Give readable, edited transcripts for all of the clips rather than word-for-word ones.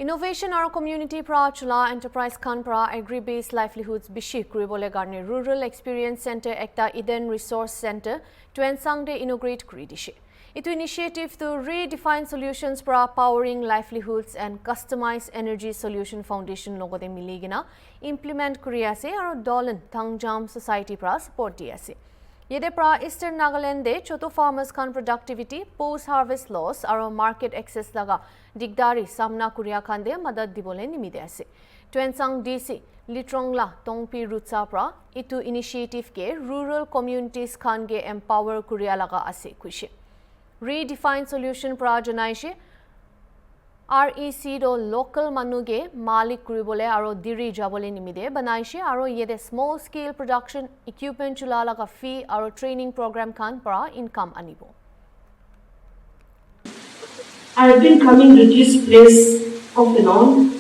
Innovation and community pra chula enterprise khan pra agri-based livelihoods bishi kuribole garne rural experience center ekta Eden resource center Tuensang de inaugurate kuri dishe. Itu initiative to redefine solutions pra powering livelihoods and customized energy solution foundation logode miligina implement kuri ase aru Dolan Thangjam society pra support di ase. Yede pra Eastern Nagaland de choto farmers khan productivity, post-harvest loss aru market access laga digdari samna kuriya khan de madad dibole nimide ase. Tuensang DC Litrongla Tongpi Rutsa pra itu initiative ke rural communities khan ge empower kuriya laga ase kuishe. Redefine solution pra janaishe REC do local manuge malik kuribole aro diri jabole nimide banaishe aro yede small scale production equipment chula laga fee aro training program khan para income anibo. I have been coming to this place off and on.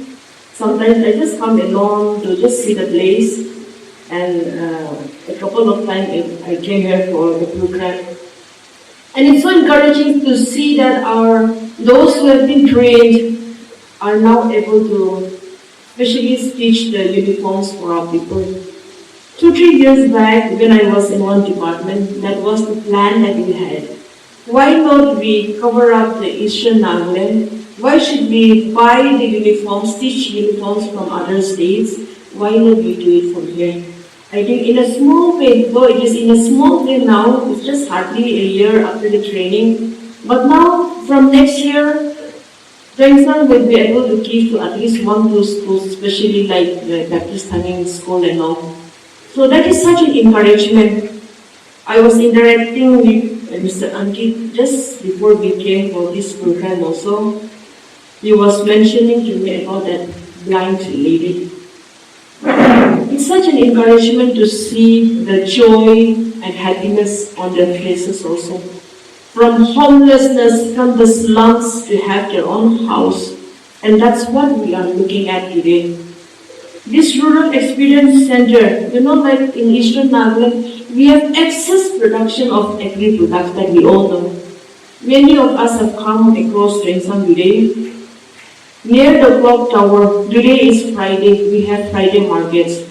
Sometimes I just come alone to just see the place, and a couple of times I came here for the program. And it's so encouraging to see that those who have been trained are now able to especially stitch the uniforms for our people. 2-3 years back, when I was in one department, that was the plan that we had. Why not we cover up the Eastern Nagaland? Why should we buy the uniforms, stitch uniforms from other states? Why not we do it from here? I think in a small way, though it is in a small way now, it's just hardly a year after the training. But now, from next year, Tuensang will be able to give to at least 1-2 schools, especially like the Baptist Hanging School and all. So that is such an encouragement. I was interacting with Mr. Ankit just before we came for this program also. He was mentioning to me about that blind lady. It's such an encouragement to see the joy and happiness on their faces also. From homelessness, from the slums to have their own house. And that's what we are looking at today. This Rural Experience Center, like in Eastern Nagaland, we have excess production of agri-products that we all know. Many of us have come across Tuensang today. Near the clock tower, today is Friday, we have Friday markets.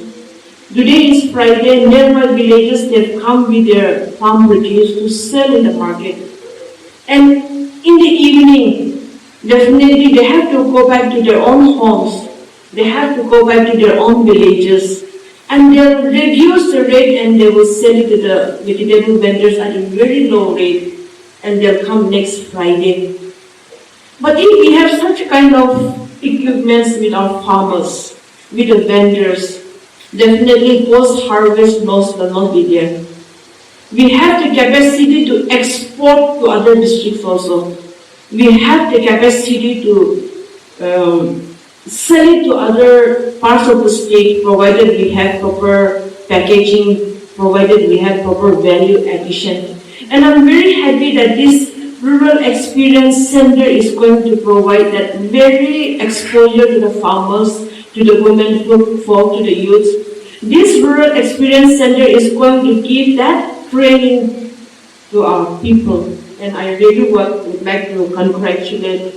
Today is Friday, nearby villages, they've come with their farm produce to sell in the market. And in the evening, definitely they have to go back to their own homes. They have to go back to their own villages. And they'll reduce the rate and they will sell it to the vegetable vendors at a very low rate. And they'll come next Friday. But if we have such kind of equipments with our farmers, with the vendors, definitely post-harvest loss will not be there. We have the capacity to export to other districts also. We have the capacity to sell it to other parts of the state, provided we have proper packaging, provided we have proper value addition. And I'm very happy that this Rural Experience Center is going to provide that very exposure to the farmers, to the women, folk, to the youth. This Rural Experience Center is going to give that training to our people. And I really would like to congratulate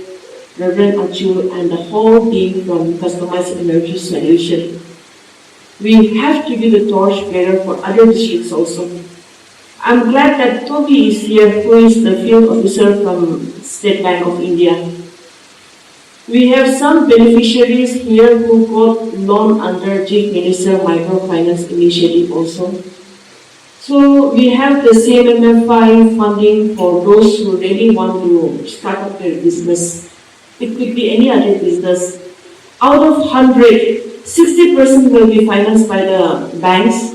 Reverend Achu and the whole team from Customized Energy Solution. We have to be the torch bearer for other districts also. I'm glad that Toby is here, who is the field officer from State Bank of India. We have some beneficiaries here who got loan under Chief Minister Microfinance Initiative also. So we have the CMMFI funding for those who really want to start up their business. It could be any other business. Out of 100, 60% will be financed by the banks,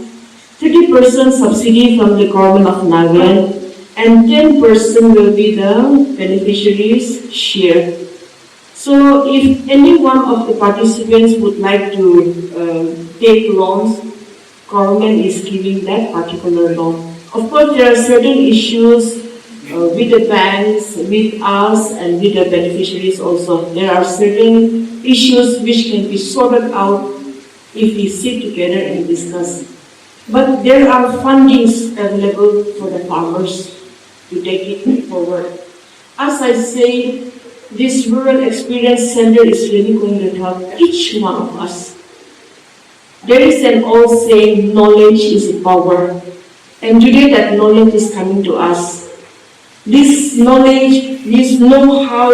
30% subsidy from the government of Nagaland, and 10% will be the beneficiaries' share. So if any one of the participants would like to take loans, government is giving that particular loan. Of course, there are certain issues with the banks, with us, and with the beneficiaries also. There are certain issues which can be sorted out if we sit together and discuss. But there are fundings available for the farmers to take it forward. As I say, this Rural Experience Center is really going to help each one of us. There is an old saying, knowledge is power. And today that knowledge is coming to us. This knowledge, this know-how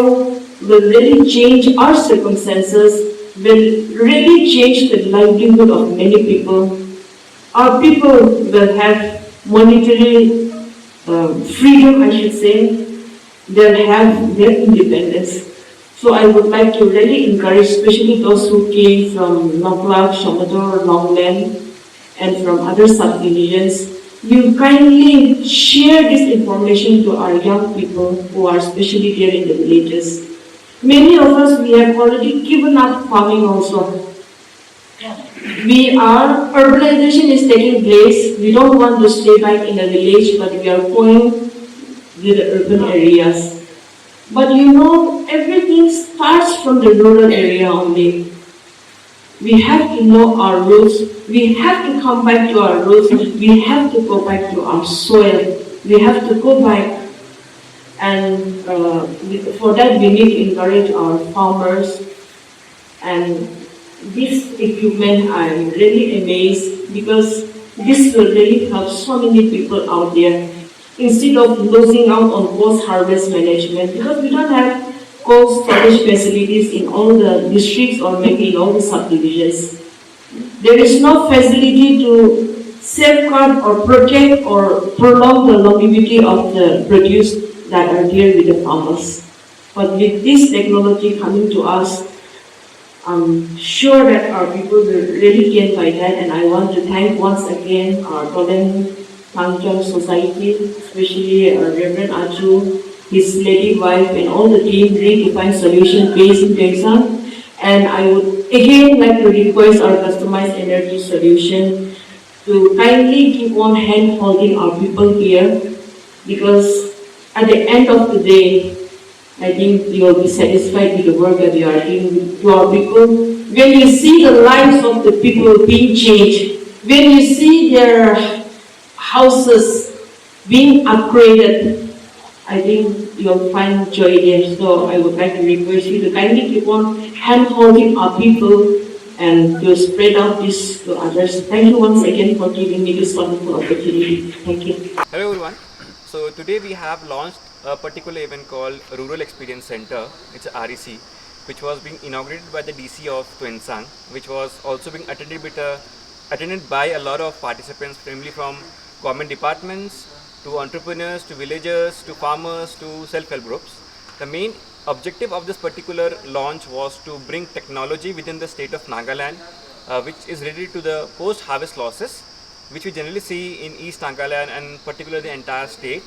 will really change our circumstances, will really change the livelihood of many people. Our people will have monetary freedom, I should say. They'll have their independence. So I would like to really encourage, especially those who came from Noklak, Shamador, Longland, and from other subdivisions, you kindly share this information to our young people who are especially there in the villages. Many of us, we have already given up farming also. Urbanization is taking place. We don't want to stay back in the village, but we are going to the urban areas. But everything starts from the rural area only. We have to know our roots. We have to come back to our roots. We have to go back to our soil. We have to go back. And for that, we need to encourage our farmers. And this equipment, I'm really amazed because this will really help so many people out there. Instead of losing out on post-harvest management, because we don't have cold storage facilities in all the districts or maybe in all the subdivisions. There is no facility to safeguard or protect or prolong the longevity of the produce that are there with the farmers. But with this technology coming to us, I'm sure that our people will really gain by that, and I want to thank once again our Golden Pangchong Society, especially Reverend Aju, his lady wife, and all the team Redefine Solution based in Texas. And I would again like to request our Customized Energy Solution to kindly keep on hand holding our people here, because at the end of the day, I think you will be satisfied with the work that we are doing to our people. When you see the lives of the people being changed, when you see their houses being upgraded, I think you'll find joy there. So I would like to request you to kindly keep on hand-holding our people and to spread out this to others. Thank you once again for giving me this wonderful opportunity. Thank you. Hello everyone. So today we have launched a particular event called Rural Experience Center. It's a REC, which was being inaugurated by the DC of Tuensang, which was also being attended by a lot of participants, primarily from government departments, to entrepreneurs, to villagers, to farmers, to self-help groups. The main objective of this particular launch was to bring technology within the state of Nagaland, which is related to the post-harvest losses, which we generally see in East Nagaland and particularly the entire state.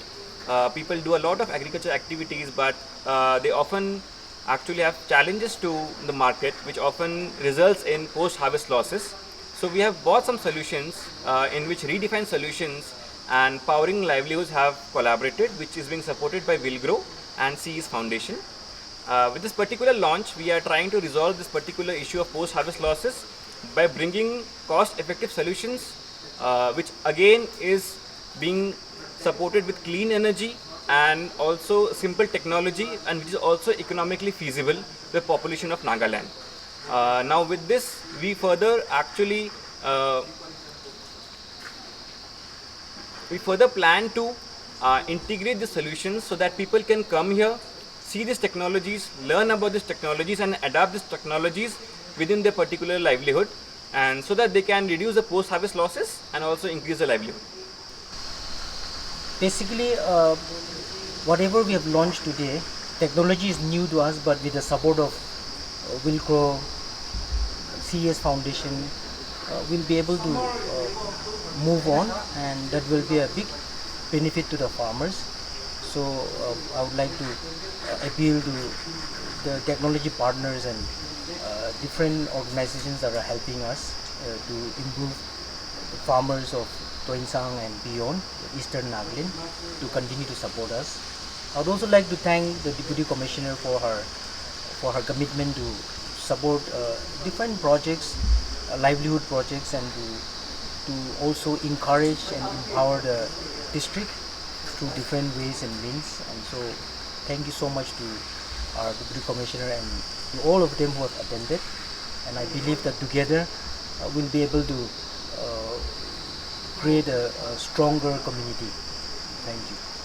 People do a lot of agriculture activities, but they often actually have challenges to the market, which often results in post-harvest losses. So we have bought some solutions in which Redefine Solutions and Powering Livelihoods have collaborated, which is being supported by Willgrow and CES Foundation. With this particular launch, we are trying to resolve this particular issue of post-harvest losses by bringing cost-effective solutions, which again is being supported with clean energy and also simple technology, and which is also economically feasible to the population of Nagaland. Now with this, we further actually plan to integrate the solutions so that people can come here, see these technologies, learn about these technologies and adapt these technologies within their particular livelihood, and so that they can reduce the post-harvest losses and also increase the livelihood. Basically, whatever we have launched today, technology is new to us, but with the support of Willgrow, CES Foundation, we'll be able to move on, and that will be a big benefit to the farmers. So I would like to appeal to the technology partners and different organizations that are helping us to improve the farmers of Tuensang and beyond, Eastern Nagaland, to continue to support us. I would also like to thank the Deputy Commissioner for her commitment to support different projects, livelihood projects, and to also encourage and empower the district through different ways and means. And so thank you so much to our Deputy Commissioner, and all of them who have attended. And I believe that together we'll be able to create a stronger community. Thank you.